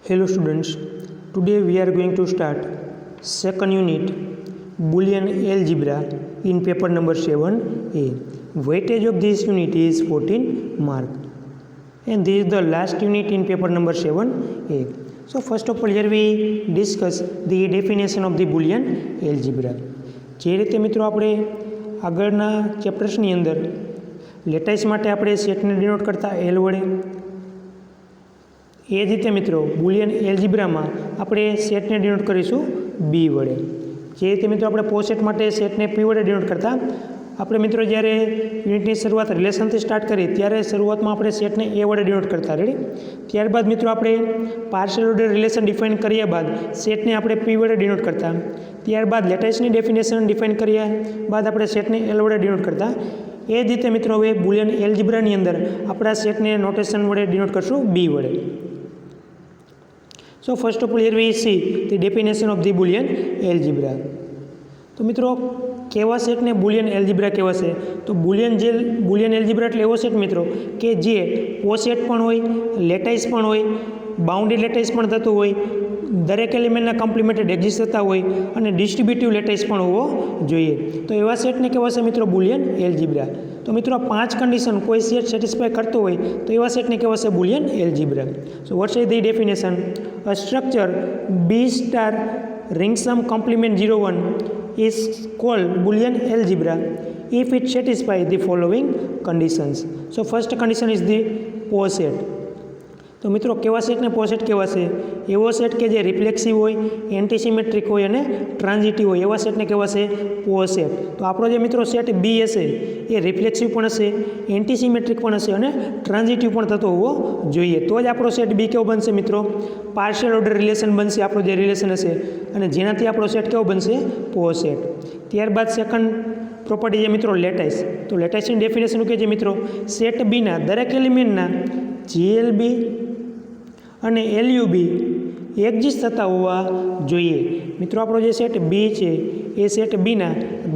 Hello students, today we are going to start second unit Boolean algebra in paper number 7a. Weightage of this unit is 14 mark and this is the last unit in paper number 7a. So first of all here we discuss the definition of the Boolean algebra. જે રીતે મિત્રો આપણે આગળના ચેપ્ટર્સની અંદર lattice માટે આપણે સેટને denote કરતા એલ વડે, એ જ રીતે મિત્રો બુલિયન એલ્જિબ્રામાં આપણે સેટને ડિનોટ કરીશું બી વડે. જે રીતે મિત્રો આપણે પોસેટ માટે સેટને પી વડે ડિનોટ કરતા, આપણે મિત્રો જ્યારે યુનિટની શરૂઆત રિલેશનથી સ્ટાર્ટ કરી ત્યારે શરૂઆતમાં આપણે સેટને એ વડે ડિનોટ કરતા. રેડી? ત્યારબાદ મિત્રો આપણે પાર્શિયલ ઓર્ડર રિલેશન ડિફાઇન કર્યા બાદ સેટને આપણે પી વડે ડિનોટ કરતા. ત્યારબાદ લેટાઇસની ડેફિનેશન ડિફાઇન કર્યા બાદ આપણે સેટને એલ વડે ડિનોટ કરતા. એ જ રીતે મિત્રો હવે બુલિયન એલ્જિબ્રાની અંદર આપણા સેટને નોટેશન વડે ડિનોટ કરશું બી વડે. So first of all here we see the definition of the Boolean algebra. તો મિત્રો કેવા સેટને બુલિયન એલ્જિબ્રા કહેવાશે? તો બુલિયન એલ્જિબ્રા એટલે એવો સેટ મિત્રો કે જે પોસેટ પણ હોય, લેટાઇસ પણ હોય, બાઉન્ડેડ લેટાઇસ પણ થતું હોય, દરેક એલિમેન્ટના કોમ્પ્લિમેન્ટેડ એક્ઝિસ્ટ થતા હોય અને ડિસ્ટ્રીબ્યુટિવ લેટાઇસ પણ હોવો જોઈએ. તો એવા સેટને કહેવાશે મિત્રો બુલિયન એલ્જિબ્રા. તો મિત્રો આ 5 કન્ડિશન કોઈ સેટ સેટિસ્ફાય કરતો હોય તો એવા સેટને કહેવાશે Boolean algebra. So what's is the definition? A structure B star ring sum complement 01 is called Boolean algebra if it satisfies the following conditions. So first condition is the poset. તો મિત્રો કેવા સેટને પોસેટ કહેવાશે? એવો સેટ કે જે રિફ્લેક્સિવ હોય, એન્ટીસિમેટ્રિક હોય અને ટ્રાન્ઝિટિવ હોય, એવા સેટને કહેવાશે પોસેટ. તો આપણો જે મિત્રો સેટ બી હશે એ રિફ્લેક્સિવ પણ હશે, એન્ટીસિમેટ્રિક પણ હશે અને ટ્રાન્ઝિટિવ પણ થતો હોવો જોઈએ. તો જ આપણો સેટ બી કેવો બનશે મિત્રો? પાર્શિયલ ઓર્ડર રિલેશન બનશે આપણો જે રિલેશન હશે, અને જેનાથી આપણો સેટ કેવો બનશે? પોસેટ. ત્યારબાદ સેકન્ડ પ્રોપર્ટી છે મિત્રો લેટાઇસ. તો લેટાઇસની ડેફિનેશન કે છે મિત્રો સેટ બીના દરેક એલિમેન્ટના જીએલબી અને એલયુબી એક્ઝિસ્ટ થતા હોવા જોઈએ. મિત્રો આપણો જે સેટ બી છે એ સેટ બીના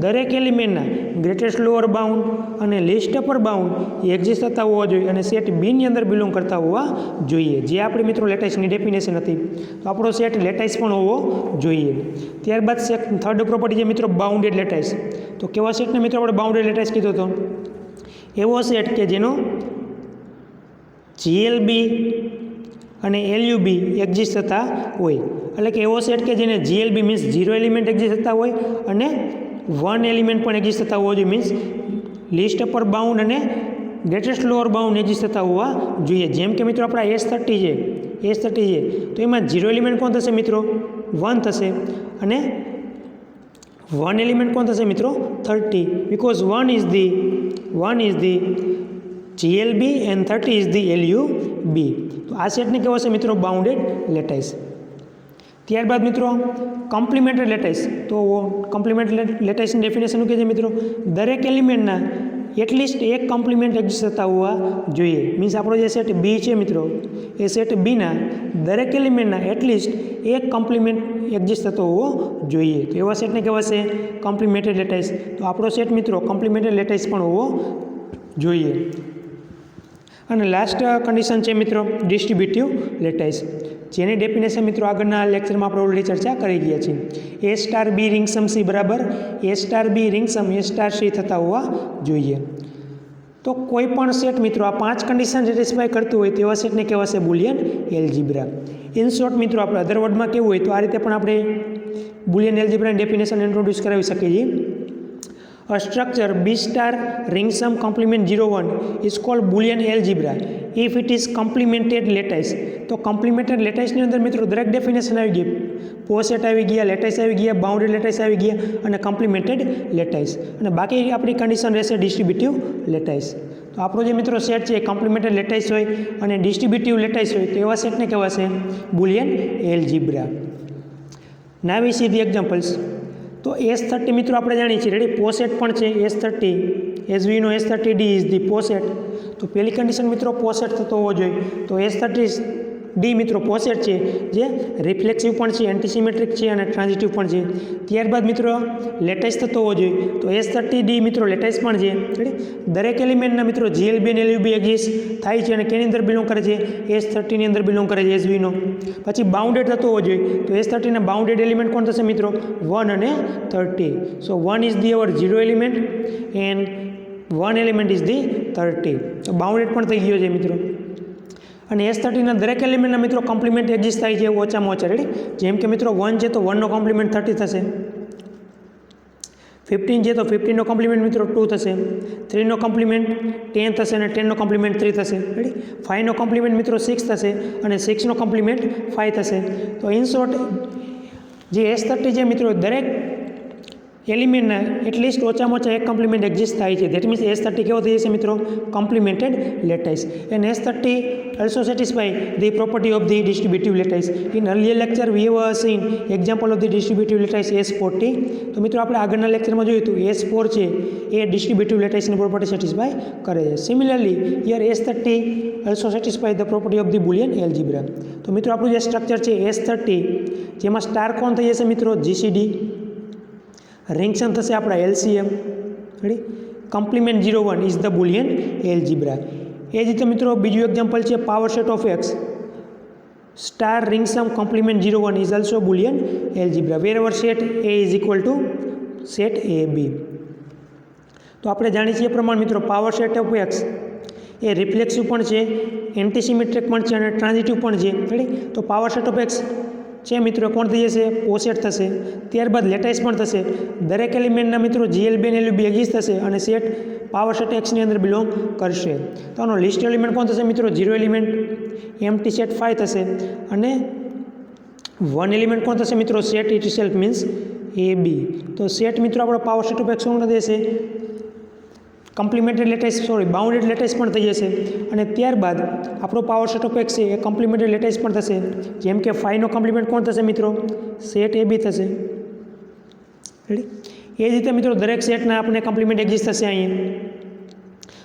દરેક એલિમેન્ટના ગ્રેટેસ્ટ લોઅર બાઉન્ડ અને લીસ્ટ અપર બાઉન્ડ એક્ઝિસ્ટ થતા હોવા જોઈએ અને સેટ બીની અંદર બિલોંગ કરતા હોવા જોઈએ. જે આપણી મિત્રો લેટાઇસની ડેફિનેશન હતી. તો આપણો સેટ લેટાઇસ પણ હોવો જોઈએ. ત્યારબાદ થર્ડ પ્રોપર્ટી છે મિત્રો બાઉન્ડેડ લેટાઇસ. તો કેવા સેટને મિત્રો આપણે બાઉન્ડેડ લેટાઇસ કીધો હતો? એવો સેટ કે જેનો જીએલબી અને એલયુબી એક્ઝિસ્ટ થતા હોય. એટલે કે એવો સેટ કે જેને જીએલબી મીન્સ 0 એલિમેન્ટ એક્ઝિસ્ટ થતા હોય અને 1 એલિમેન્ટ પણ એક્ઝિસ્ટ થતા હોવા જોઈએ. મીન્સ લિસ્ટ અપર બાઉન્ડ અને ગ્રેટેસ્ટ લોઅર બાઉન્ડ એક્ઝિસ્ટ થતા હોવા જોઈએ. જેમ કે મિત્રો આપણા S30 છે તો એમાં 0 એલિમેન્ટ કોણ થશે મિત્રો? 1 થશે અને 1 એલિમેન્ટ કોણ થશે મિત્રો? 30. Because 1 is the GLB and 30 is the LUB. તો આ સેટને કહેવાશે મિત્રો બાઉન્ડેડ લેટાઇસ. ત્યારબાદ મિત્રો કોમ્પ્લિમેન્ટરી લેટાઇસ. તો કોમ્પ્લિમેન્ટરી લેટાઇસની ડેફિનેશન શું કહે છે મિત્રો? દરેક એલિમેન્ટના એટલીસ્ટ એક કોમ્પ્લિમેન્ટ એક્ઝિસ્ટ થતા હોવા જોઈએ. મીન્સ આપણો જે સેટ બી છે મિત્રો એ સેટ બીના દરેક એલિમેન્ટના એટલીસ્ટ એક કોમ્પ્લિમેન્ટ એક્ઝિસ્ટ થતો હોવો જોઈએ. તો એવા સેટને કહેવાશે કોમ્પ્લિમેન્ટરી લેટાઇસ. તો આપણો સેટ મિત્રો કોમ્પ્લિમેન્ટરી લેટાઇસ પણ હોવો જોઈએ. અને લાસ્ટ કન્ડિશન છે મિત્રો ડિસ્ટ્રીબ્યુટિવ લેટાઇસ, જેની ડેફિનેશન મિત્રો આગળના લેક્ચરમાં આપણે ઓલરેડી ચર્ચા કરી ગયા છીએ. એ star B ring sum C બરાબર એ star B ring sum A star C થતા હોવા જોઈએ. તો કોઈ પણ સેટ મિત્રો આ 5 કન્ડિશન સેટિસ્ફાય કરતું હોય તેવા સેટને કહેવાશે બુલિયન એલ્જિબ્રા. ઇન શોર્ટ મિત્રો આપણે અધર વર્ડમાં કેવું હોય તો આ રીતે પણ આપણે બુલિયન એલ્જિબ્રાની ડેફિનેશન ઇન્ટ્રોડ્યુસ કરાવી શકીએ છીએ. A structure B star ring sum complement 01 is called Boolean algebra if it is complemented lattice. તો કોમ્પ્લિમેન્ટેડ લેટાઇસની અંદર મિત્રો દરેક ડેફિનેશન આવી ગઈ. પોસેટ આવી ગયા, લેટાઇસ આવી ગયા, બાઉન્ડેડ લેટાઇસ આવી ગયા અને કોમ્પ્લિમેન્ટેડ લેટાઇસ. અને બાકી આપણી કન્ડિશન રહેશે ડિસ્ટ્રીબ્યુટિવ લેટાઇસ. તો આપણો જે મિત્રો સેટ છે એ કોમ્પ્લિમેન્ટેડ લેટાઇસ હોય અને ડિસ્ટ્રીબ્યુટિવ લેટાઇસ હોય તો એવા સેટને કહેવાશે Boolean algebra. Now we see the examples. તો S30 મિત્રો આપણે જાણીએ છીએ રેડી પોસેટ પણ છે S30. As we know S30D is the poset. તો પહેલી કન્ડિશન મિત્રો પોસેટ થતો હોવો જોઈએ. તો S30 ડી મિત્રો પોસેટ છે, જે રિફ્લેક્સિવ પણ છે, એન્ટીસિમેટ્રિક છે અને ટ્રાન્ઝિટિવ પણ છે. ત્યારબાદ મિત્રો લેટાઇસ થતો હોવો જોઈએ, તો S30D મિત્રો લેટાઇસ પણ છે. દરેક એલિમેન્ટના મિત્રો GLB અને LUB એક્ઝિસ્ટ થાય છે અને કેની અંદર બિલોંગ કરે છે? S30 ની અંદર બિલોંગ કરે છે, SB નો. પછી બાઉન્ડેડ થતો હોવો જોઈએ, તો S30 ના બાઉન્ડેડ એલિમેન્ટ કોણ થશે મિત્રો? 1 અને 30. So 1 is the our 0 element and 1 element is the 30. તો બાઉન્ડેડ પણ થઈ ગયો છે મિત્રો. અને S30 ના દરેક એલિમેન્ટના મિત્રો કોમ્પ્લિમેન્ટ એક્ઝિસ્ટ થાય છે ઓછામાં ઓછા. રેડી? જેમ કે મિત્રો 1 છે તો 1 નો કોમ્પ્લિમેન્ટ 30 થશે, 15 છે તો 15 નો કોમ્પ્લિમેન્ટ મિત્રો 2 થશે, 3 નો કોમ્પ્લિમેન્ટ 10 થશે અને 10 નો કોમ્પ્લિમેન્ટ 3 થશે. રેડી? 5 નો કોમ્પ્લિમેન્ટ મિત્રો 6 થશે અને 6 નો કોમ્પ્લિમેન્ટ 5 થશે. તો ઇન શોર્ટ જે S30 છે મિત્રો દરેક એલિમેન્ટના એટલીસ્ટ ઓછામાં ઓછા એક કોમ્પ્લિમેન્ટ એક્ઝિસ્ટ થાય છે. દેટ મીન્સ S30 કેવો થઈ જશે મિત્રો? Complemented lattice. And S30 also satisfy the property of the distributive lattice. In earlier lecture we have seen example of the distributive lattice S40. તો મિત્રો આપણે આગળના લેક્ચરમાં જોયું હતું S4 છે એ ડિસ્ટ્રીબ્યુટિવ લેટાઇસની પ્રોપર્ટી સેટિસ્ફાય કરે છે. Similarly here S30 also satisfy the property of the Boolean algebra. તો મિત્રો આપણું જે સ્ટ્રક્ચર છે S30, જેમાં સ્ટાર કોણ થઈ જશે મિત્રો? GCD. રિંગ સમ થશે આપણા LCM. Ready? Complement 01 is the Boolean algebra. એ જ રીતે મિત્રો બીજું એક્ઝામ્પલ છે power set of X. Star ring sum complement 01 is also Boolean algebra wherever set A is equal to set AB. તો આપણે જાણીએ છીએ પ્રમાણે મિત્રો પાવર સેટ ઓફ X એ રિફ્લેક્સિવ પણ છે, એન્ટીસિમેટ્રિક પણ છે અને ટ્રાન્ઝિટિવ પણ છે. રેડી? તો પાવર સેટ ઓફ X છે મિત્રો કોણ થઈ જશે? પોસેટ થશે. ત્યારબાદ લેટાઇસ પણ થશે. દરેક એલિમેન્ટના મિત્રો GLB અને LUB એક્ઝિસ્ટ થશે અને સેટ પાવર સેટ X ની અંદર બિલોંગ કરશે. તો આનો લિસ્ટ એલિમેન્ટ કોણ થશે મિત્રો? 0 એલિમેન્ટ, એમ્પ્ટી સેટ 5 થશે અને 1 એલિમેન્ટ કોણ થશે મિત્રો? Set it self means AB. તો સેટ મિત્રો આપણો પાવર સેટ ઓફ X કોણ થઈ જશે? કોમ્પ્લિમેન્ટેડ લેટાઇસ, બાઉન્ડેડ લેટાઇસ પણ થઈ જશે. અને ત્યારબાદ આપણો પાવર સેટ ઓફ X છે એ કોમ્પ્લિમેન્ટેડ લેટાઇસ પણ થશે. જેમ કે 5 નો કોમ્પ્લિમેન્ટ કોણ થશે મિત્રો? સેટ AB થશે. રેડી? એ જ રીતે મિત્રો દરેક સેટના આપણે કોમ્પ્લિમેન્ટ એક્ઝિસ્ટ થશે અહીંયા.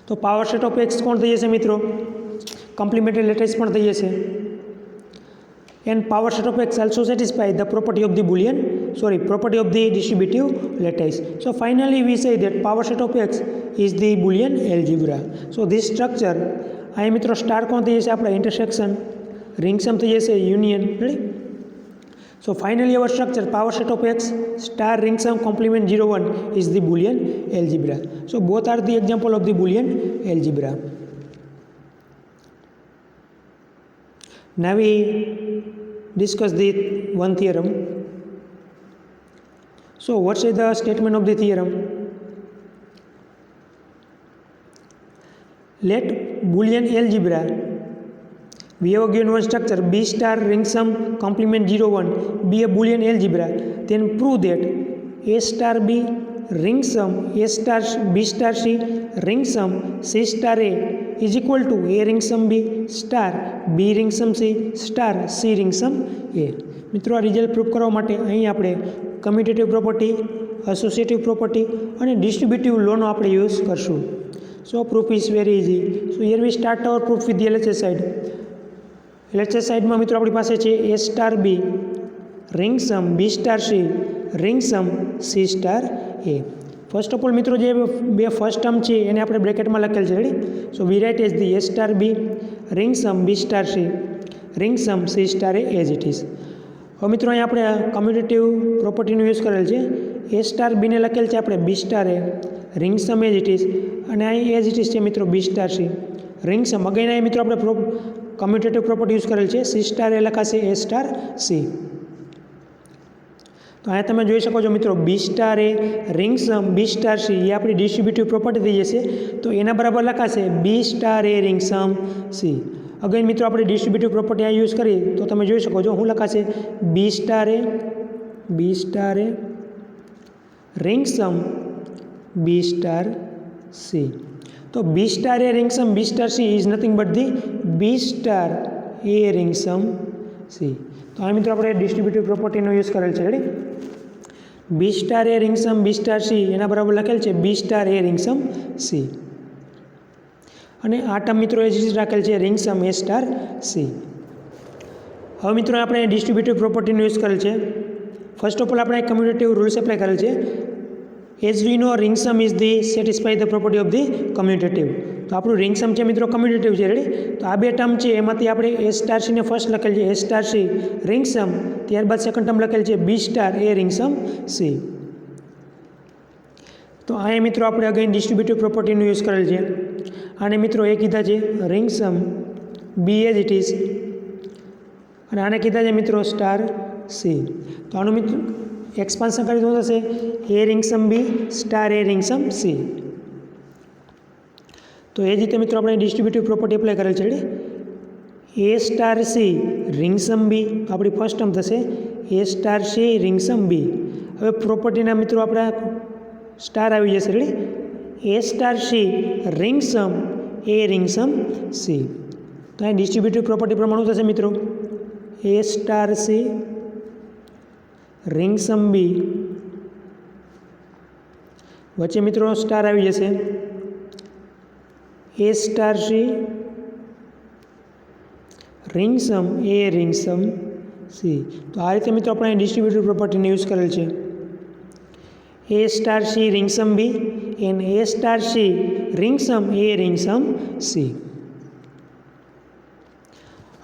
તો પાવર સેટ ઓફ X કોણ થઈ જશે મિત્રો? કોમ્પ્લિમેન્ટેડ લેટાઇસ પણ થઈ જશે. End power set of X also satisfy the property of the distributive lattice. So finally we say that power set of X is the Boolean algebra. So this structure, અહીં મિત્રો star કોણ થઈ જશે? આપણા intersection. Ring સમ થઈ જશે union. Ready? So finally our structure power set of X star ring sum complement 01 is the Boolean algebra. So both are the example of the Boolean algebra. Now we discuss the one theorem. So what is the statement of the theorem? Let Boolean algebra, we have given one structure B star ring sum complement 01 be a Boolean algebra, then prove that A star B ring sum A star B star C ring sum C star A is equal to A ring sum B star B ring sum C star C ring sum A. મિત્રો આ result proof કરવા માટે અહીં આપણે commutative property, associative property અને ડિસ્ટ્રીબ્યુટિવ લોનો આપણે use કરશું. So proof is very easy. So here we start our proof with LHS side. LHS સાઇડમાં મિત્રો આપણી પાસે છે A star B ring sum B star C ring sum C star A. First of all મિત્રો જે બે first term છે એને આપણે બ્રેકેટમાં લખેલ છે. Ready? So we write as the A star B ring sum B star C ring sum C star A as it is. હવે મિત્રો અહીંયા આપણે કમ્યુટેટિવ પ્રોપર્ટીનો યુઝ કરેલ છે. A સ્ટાર બીને લખેલ છે આપણે B star A ring sum as it is અને અહીં એઝ ઇટ ઇઝ છે મિત્રો B star C ring sum. Again અહીં મિત્રો આપણે કમ્યુટેટિવ પ્રોપર્ટી યુઝ કરેલ છે. C સ્ટાર A લખાશે A સ્ટાર C. તો અહીંયા તમે જોઈ શકો છો મિત્રો B star A ring sum B star C એ આપણી ડિસ્ટ્રીબ્યુટિવ પ્રોપર્ટી થઈ જશે. તો એના બરાબર લખાશે B star A ring sum C. Again મિત્રો આપણે ડિસ્ટ્રીબ્યુટિવ પ્રોપર્ટી આ યુઝ કરીએ તો તમે જોઈ શકો છો શું લખાશે? B star A ring sum B star C. તો B star A ring sum B star C is nothing but the B star A ring sum C. તો આ મિત્રો આપણે ડિસ્ટ્રીબ્યુટિવ પ્રોપર્ટીનો યુઝ કરેલ છે. Ready? B star A ring sum B star C એના બરાબર લખેલ છે B star A ring sum C. અને આ ટર્મ મિત્રો એ જ રાખેલ છે ring sum A star C. હવે મિત્રો આપણે ડિસ્ટ્રીબ્યુટિવ પ્રોપર્ટીનો યુઝ કરેલ છે. ફર્સ્ટ ઓફ ઓલ આપણે કમ્યુટેટિવ રૂલ્સ એપ્લાય કરેલ છે. As we know ring sum is the satisfy the property of the commutative. તો આપણું રિંગ સમ છે મિત્રો કમ્યુટેટિવ છે. રેડી. તો આ બે ટર્મ છે એમાંથી આપણે એ સ્ટાર સીને ફર્સ્ટ લખેલ છે એ સ્ટાર સી રિંગ સમ, ત્યારબાદ સેકન્ડ ટર્મ લખેલ છે બી star A ring sum C. તો અહીંયા મિત્રો આપણે અગેન ડિસ્ટ્રીબ્યુટિવ પ્રોપર્ટીનો યુઝ કરેલ છે. આને મિત્રો એ કીધા છે ring sum B as it is, અને આને કીધા છે મિત્રો સ્ટાર સી. તો આનું મિત્રો એક્સપાન્શન કરી તો થશે એ ring sum B star A ring sum C. તો એ જ રીતે મિત્રો આપણે ડિસ્ટ્રીબ્યુટિવ પ્રોપર્ટી એપ્લાય કરેલ છે. A star C ring sum B, તો આપણી ફર્સ્ટ ટર્મ થશે A star C ring sum બી. હવે પ્રોપર્ટીના મિત્રો આપણા સ્ટાર આવી જશે. Ready. A star C ring sum A ring sum C. તો અહીં ડિસ્ટ્રીબ્યુટિવ પ્રોપર્ટી પ્રમાણે થશે મિત્રો A star C ring sum બી, વચ્ચે મિત્રો સ્ટાર આવી જશે એ star C ring sum A ring sum C. તો આ રીતે મિત્રો આપણે ડિસ્ટ્રીબ્યુટિવ પ્રોપર્ટીને યુઝ કરેલ છે. A star C ring sum B and A star C ring sum A ring sum C.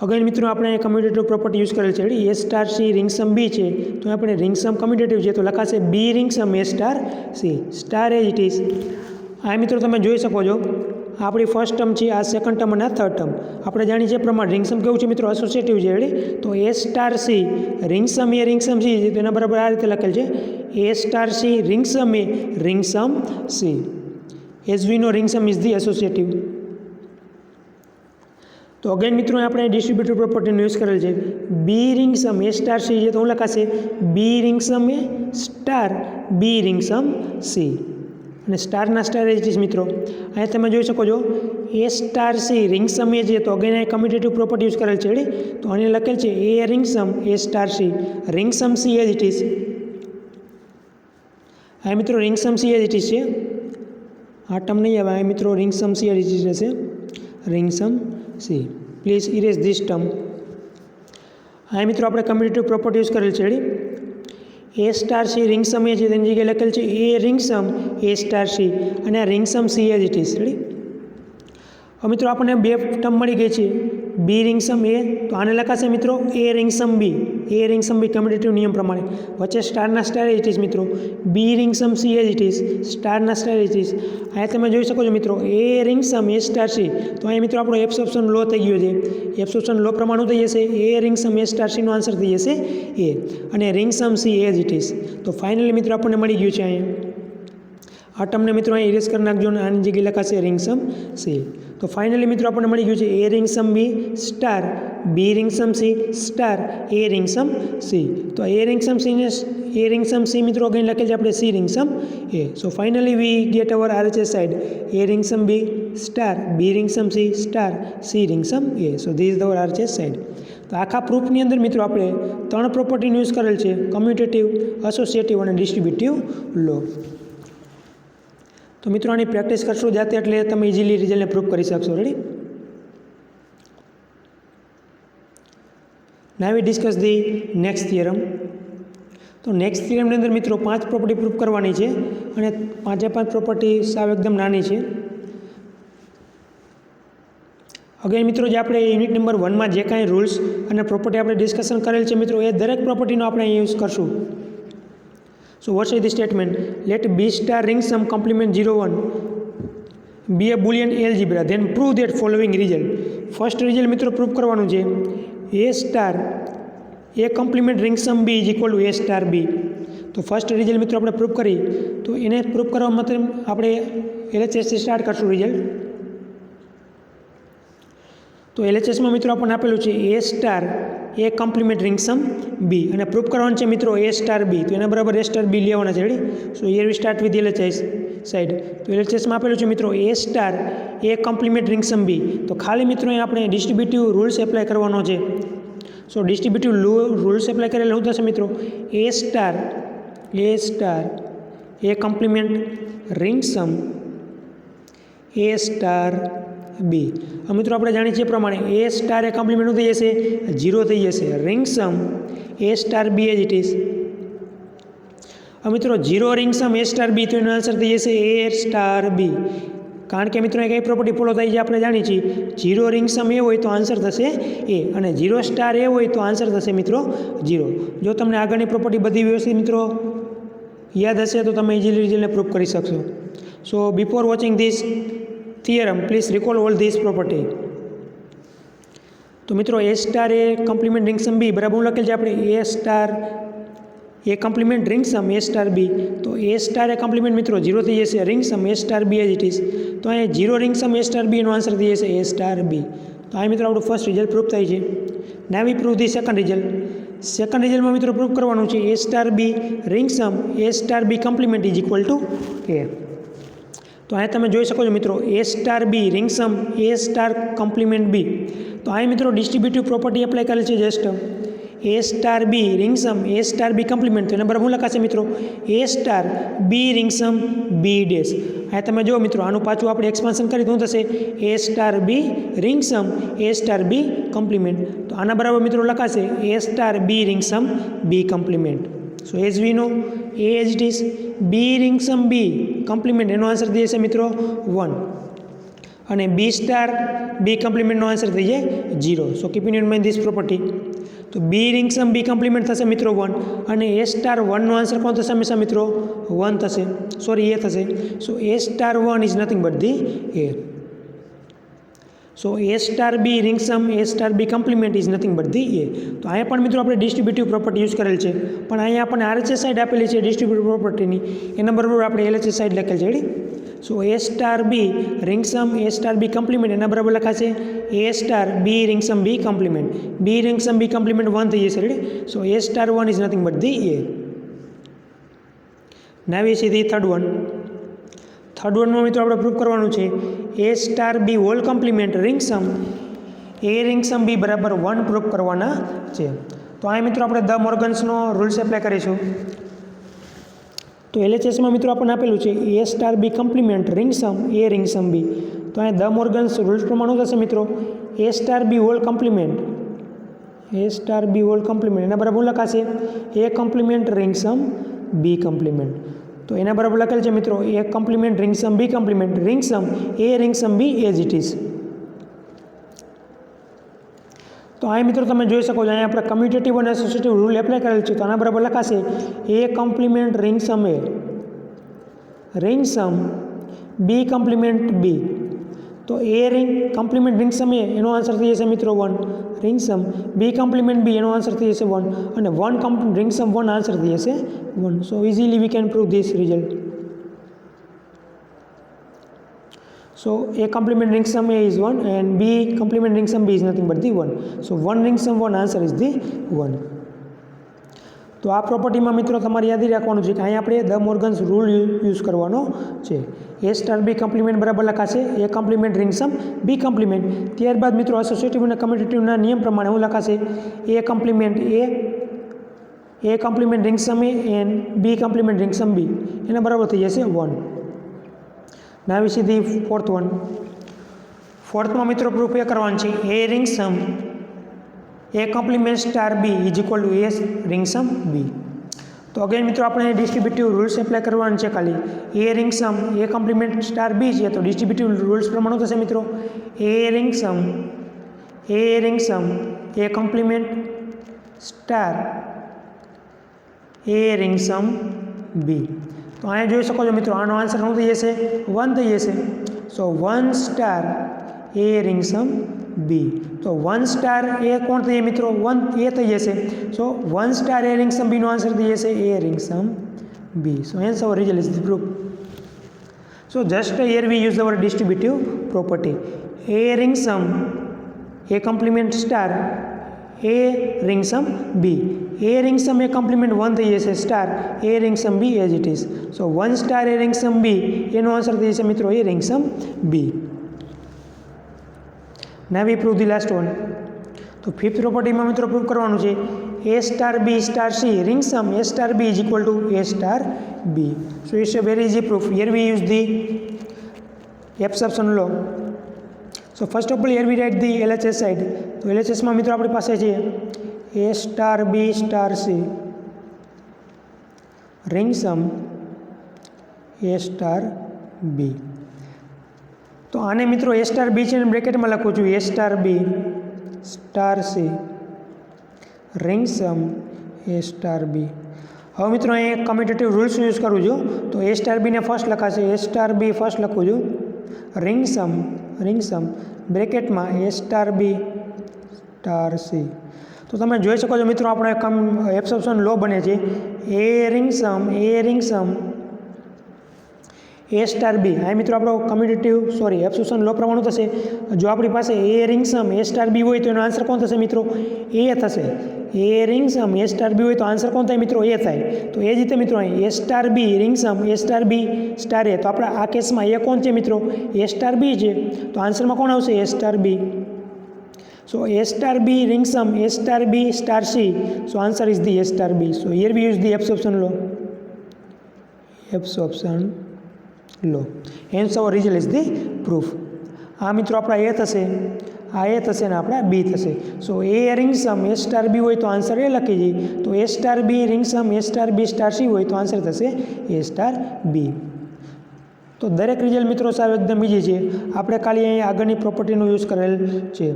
Again મિત્રો આપણે કમ્યુટેટિવ પ્રોપર્ટી યુઝ કરેલ છે. A star C ring sum B છે, તો આપણે રિંગ સમ કમ્યુટેટિવ છે તો લખાશે B ring sum A star C star as it is. આ મિત્રો તમે જોઈ શકો છો આપણી ફર્સ્ટ ટર્મ છે, આ સેકન્ડ ટર્મ અને આ થર્ડ ટર્મ. આપણે જાણીએ છીએ પ્રમાણે રિંગ સમ કેવું છે મિત્રો એસોસિએટિવ છે. રેડી. તો A star C ring sum A ring sum C છે, તો એના બરાબર આ રીતે લખેલ છે A star C ring sum A ring sum C. As we know ring sum is the associative. તો અગેન મિત્રો આપણે ડિસ્ટ્રીબ્યુટિવ પ્રોપર્ટીનો યુઝ કરેલ છે. B ring sum A star C છે, તો હું લખાશે B ring sum A star B ring sum C. અને સ્ટારના સ્ટાર એજ ઇઝ મિત્રો. અહીંયા તમે જોઈ શકો છો એ star C ring sum A છે, તો અગેન આ કમ્યુટેટિવ પ્રોપર્ટી યુઝ કરેલ છે. રેડી. તો આને લખેલ છે A ring sum A star C ring sum C as it is. આ મિત્રો ring sum C as it is છે, આ ટર્મ નહીં આવે. આ મિત્રો ring sum C as it is રહેશે ring sum C. Please erase this term. આ મિત્રો આપણે કમ્યુટેટિવ પ્રોપર્ટી યુઝ કરેલ છે. Ready. A star C ring sum A છે તેની જગ્યાએ લખેલ છે A ring sum A star C, અને આ ring sum C as it is. Ready. હવે મિત્રો આપણને બે ટર્મ મળી ગઈ છે બી રિંગ સમ એ, તો આને લખાશે મિત્રો A ring sum B A ring sum બી કમ્યુટેટિવ નિયમ પ્રમાણે. વચ્ચે સ્ટારના સ્ટાર એજ ઇટ ઇઝ મિત્રો B ring sum C as it is સ્ટારના સ્ટાર એજ ઇટ ઇઝ. અહીંયા તમે જોઈ શકો છો મિત્રો A ring sum A star C. તો અહીંયા મિત્રો આપણો એબ્સોર્પ્શન લો થઈ ગયો છે. એબ્સોર્પ્શન લો પ્રમાણે થઈ જશે A ring sum A star સીનો આન્સર થઈ જશે એ, અને ring sum C as it is. તો ફાઇનલી મિત્રો આપણને મળી ગયું છે અહીંયા. આ ટર્મને મિત્રો અહીં ઇરેઝ કરી નાખજો અને આની જગ્યાએ લખાશે રિંગ સમ સી. તો ફાઇનલી મિત્રો આપણને મળી ગયું છે A ring sum B star B ring sum C star A ring sum C. તો એ રિંગ સમ સી ને એ રિંગ સમ સી મિત્રો again લખેલ છે આપણે C ring sum A. So finally we get our RHS side A ring sum B star B ring sum C star C ring sum A. So this is our RHS side. તો આખા પ્રૂફની અંદર મિત્રો આપણે ત્રણ પ્રોપર્ટીનો use કરેલ છે કમ્યુટેટિવ, associative અને ડિસ્ટ્રીબ્યુટિવ લો. તો મિત્રો આની પ્રેક્ટિસ કરશો જાતે એટલે તમે ઇઝીલી રિઝલ્ટને પ્રૂફ કરી શકશો. Ready. Now we discuss the next theorem. તો નેક્સ્ટ થિયરમની અંદર મિત્રો 5 પ્રોપર્ટી પ્રૂફ કરવાની છે, અને 5 પ્રોપર્ટી સાવ એકદમ નાની છે. અગેન મિત્રો જે આપણે યુનિટ નંબર 1માં જે કાંઈ રૂલ્સ અને પ્રોપર્ટી આપણે ડિસ્કશન કરેલ છે મિત્રો એ દરેક પ્રોપર્ટીનો આપણે અહીં યુઝ કરશું. So what is the statement? Let B star ring sum complement 01 be a Boolean algebra, then prove that following result. First result મિત્રો પ્રૂફ કરવાનું છે A star A complement ring sum B is equal to A star B. તો first result મિત્રો આપણે proof કરી, તો એને proof કરવા માટે આપણે LHSથી સ્ટાર્ટ કરશું રિઝલ્ટ. તો LHSમાં મિત્રો આપણને આપેલું છે A star A compliment ring sum બી, અને પ્રૂફ કરવાનું છે મિત્રો એ સ્ટાર બી. તો એના બરાબર એ સ્ટાર બી લેવાના છે. Ready. So here we start with LHS side. તો LHSમાં આપેલું છે મિત્રો A star A compliment ring sum B. તો ખાલી મિત્રો અહીં આપણે ડિસ્ટ્રીબ્યુટિવ રૂલ્સ એપ્લાય કરવાનો છે. સો ડિસ્ટ્રીબ્યુટિવ રૂલ્સ એપ્લાય કરેલા શું થશે મિત્રો A star A compliment ring sum A star બી. મિત્રો આપણે જાણીએ છીએ પ્રમાણે એ સ્ટાર એ કોમ્પ્લિમેન્ટ થઈ જશે 0 થઈ જશે. Ring sum A star B as it is. મિત્રો 0 ring sum A star B, તો એનો આન્સર થઈ જશે એ સ્ટાર બી. કારણ કે મિત્રો કઈ પ્રોપર્ટી ફોલો થઈ છે આપણે જાણીએ છીએ. 0 રિંગ સમ એ હોય તો આન્સર થશે એ, અને 0 સ્ટાર એ હોય તો આન્સર થશે મિત્રો 0. જો તમને આગળની પ્રોપર્ટી બધી વ્યવસ્થિત મિત્રો યાદ હશે તો તમે ઇઝીલી રિઝલ્ટને પ્રૂવ કરી શકશો. So before watching this theorem please recall all this property. તો મિત્રો A star A complement ring sum B બરાબર હું લખેલ છે આપણે A star A complement ring sum A star B. તો એ સ્ટાર એ કોમ્પ્લિમેન્ટ મિત્રો 0 થઈ જશે. Ring sum A star B as it is. તો અહીંયા 0 રિંગ સમ એ સ્ટાર બી એનો આન્સર થઈ જશે એ સ્ટાર બી. તો આ મિત્રો આપણું ફર્સ્ટ રિઝલ્ટ પ્રૂફ થાય છે. Now we prove the second result. Second રિઝલ્ટમાં મિત્રો પ્રૂફ કરવાનું છે A star B ring sum A star B complement is equal to A. તો અહીંયા તમે જોઈ શકો છો મિત્રો A star B ring sum A star complement B. તો અહીં મિત્રો ડિસ્ટ્રીબ્યુટિવ પ્રોપર્ટી એપ્લાય કરેલ છે just A star B ring sum A star B complement. તો એના બરાબર શું લખાશે મિત્રો A star B ring sum B dash. અહીંયા તમે જો મિત્રો આનું પાછું આપણે એક્સપાન્શન કરી તો થશે A star B ring sum A star B complement. તો આના બરાબર મિત્રો લખાશે A star B ring sum B complement. So as we know A as it is B ring sum B complement એનો આન્સર થઈ જશે મિત્રો 1, અને બી સ્ટાર બી કોમ્પ્લિમેન્ટનો આન્સર થઈ જાય 0. સો keep in mind this property. તો બી રિંગ સમ બી કોમ્પ્લિમેન્ટ થશે મિત્રો 1, અને એ સ્ટાર 1 નો આન્સર કોણ થશે હંમેશા મિત્રો 1 થશે, સોરી એ થશે. So A star 1 is nothing but the A. So A star B ring sum A star B complement is nothing but the A. તો અહીંયા પણ મિત્રો આપણે ડિસ્ટ્રીબ્યુટિવ પ્રોપર્ટી યુઝ કરેલ છે, પણ અહીંયા આપણને આરએચએસ સાઇડ આપેલી છે ડિસ્ટ્રીબ્યુટિવ પ્રોપર્ટીની, એના બરાબર આપણે એલએચએસ સાઇડ લખેલ છે. Ready. So A star B ring sum A star B complement એના બરાબર લખાશે A star B ring sum B complement. B ring sum B complement 1 થઈ જશે. Ready. So A star 1 is nothing but the A. Now we see the third one. Third વનમાં મિત્રો આપણે proof કરવાનું છે A star B whole complement ring sum A ring sum B બરાબર 1 proof કરવાના છે. તો અહીં મિત્રો આપણે ધ મોર્ગન્સનો રૂલ્સ એપ્લાય કરીશું. તો એલએચએસમાં મિત્રો આપણને આપેલું છે A star B complement ring sum A ring sum B. તો અહીં ધ મોર્ગન્સ રૂલ્સ પ્રમાણે થશે મિત્રો A star B whole complement A star B whole complement એના બરાબર લખાશે A complement ring sum B complement. તો એના બરાબર લખેલ છે મિત્રો A complement ring sum B complement ring sum A ring sum B as it is. તો અહીં મિત્રો તમે જોઈ શકો છો અહીંયા આપણે કમ્યુટેટિવ અને એસોસિએટિવ રૂલ એપ્લાય કરેલ છે. તો આના બરાબર લખાશે A complement ring sum A ring sum B complement B. તો A ring compliment ring sum એ એનો આન્સર થઈ જશે મિત્રો 1, રિંગ સમ બી કોમ્પ્લિમેન્ટ બી એનો આન્સર થઈ જશે 1, અને 1 રિંગ સમ 1 આન્સર થઈ જશે 1. So easily we can prove this result. So A complement ring sum A is 1 and B complement ring sum B is nothing but the 1. So 1 ring sum 1 answer is the 1. તો આ પ્રોપર્ટીમાં મિત્રો તમારે યાદ રાખવાનું છે કે અહીંયા આપણે ધ મોર્ગન્સ રૂલ યુઝ કરવાનો છે. એ સ્ટાર બી કોમ્પ્લિમેન્ટ બરાબર લખાશે A complement ring sum B complement. ત્યારબાદ મિત્રો એસોસિએટિવ અને કમ્યુટેટિવના નિયમ પ્રમાણે શું લખાશે A complement A complement ring sum A and B complement ring sum B એના બરાબર થઈ જશે 1. Now we see the fourth one. ફોર્થમાં મિત્રો પ્રૂફ એ કરવાનું છે A ring sum A complement star B is equal to A ring sum B. તો અગેન મિત્રો આપણે ડિસ્ટ્રીબ્યુટિવ રૂલ્સ એપ્લાય કરવાનું છે. ખાલી એ ring sum A complement star બી છે તો ડિસ્ટ્રીબ્યુટિવ રૂલ્સ પ્રમાણે થશે મિત્રો A ring sum A complement star A ring sum B. તો અહીંયા જોઈ શકો છો મિત્રો આનો આન્સર શું થઈ જશે 1 થઈ જશે. સો 1 star A ring sum B. તો 1 સ્ટાર એ કોણ થઈ જાય મિત્રો 1 એ થઈ જશે. સો 1 star A ring sum Bino answer થઈ જશે A ring sum B. So hence our result is the proof. So just here we use our distributive property A ring sum A complement star A ring sum B. A ring sum A complement 1 થઈ જશે star A ring sum B as it is. So 1 star A ring sum B એનો answer થઈ જશે મિત્રો A ring sum B. Now we prove the last one. તો fifth પ્રોપર્ટીમાં મિત્રો prove કરવાનું છે A star B star C ring sum A star B is equal to A star B. So it's a very easy proof. Here we use the absorption law. So first of all here we write the LHS side. તો LHSમાં મિત્રો આપણી પાસે છે A star B star C ring sum A star B. તો આને મિત્રો A star B છે બ્રેકેટમાં લખું છું A star B star C ring sum A star B. હવે મિત્રો અહીં કમ્યુટેટિવ રૂલ્સ યુઝ કરું છું. તો A સ્ટાર બીને ફર્સ્ટ લખાશે A સ્ટાર B ફર્સ્ટ લખું છું રિંગ સમ બ્રેકેટમાં A star B star C. તો તમે જોઈ શકો છો મિત્રો આપણો એક એબ્સોર્પ્શન લો બને છે A ring sum A star B. આ મિત્રો આપણો એબ્સોર્પ્શન લો પ્રમાણું થશે. જો આપણી પાસે A ring sum A star B હોય તો એનો આન્સર કોણ થશે મિત્રો? A થશે. A ring sum A star B હોય તો આન્સર કોણ થાય મિત્રો? A થાય. તો એ જ રીતે મિત્રો A star B ring sum A star B star A. તો આપણા આ કેસમાં A કોણ છે મિત્રો? A સ્ટાર B છે. તો આન્સરમાં કોણ આવશે? A star B. So A star B ring sum A star B star C. So answer is the A star B. So here we use the absorption law. Hence our result is the proof. આ મિત્રો આપણા A થશે, આ A થશે ને આપણા B થશે. So A ring sum A star B હોય તો આન્સર એ લખી જઈએ. તો A star B ring sum A star B star C હોય તો આન્સર થશે A સ્ટાર B. તો દરેક રિઝલ્ટ મિત્રો સાહેબ એકદમ ઇઝી છે. આપણે ખાલી અહીં આગળની પ્રોપર્ટીનો યુઝ કરેલ છે.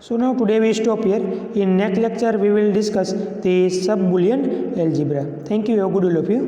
So now today we stop here. In next lecture we will discuss the sub-Boolean algebra. Thank you. Have a good day all of you.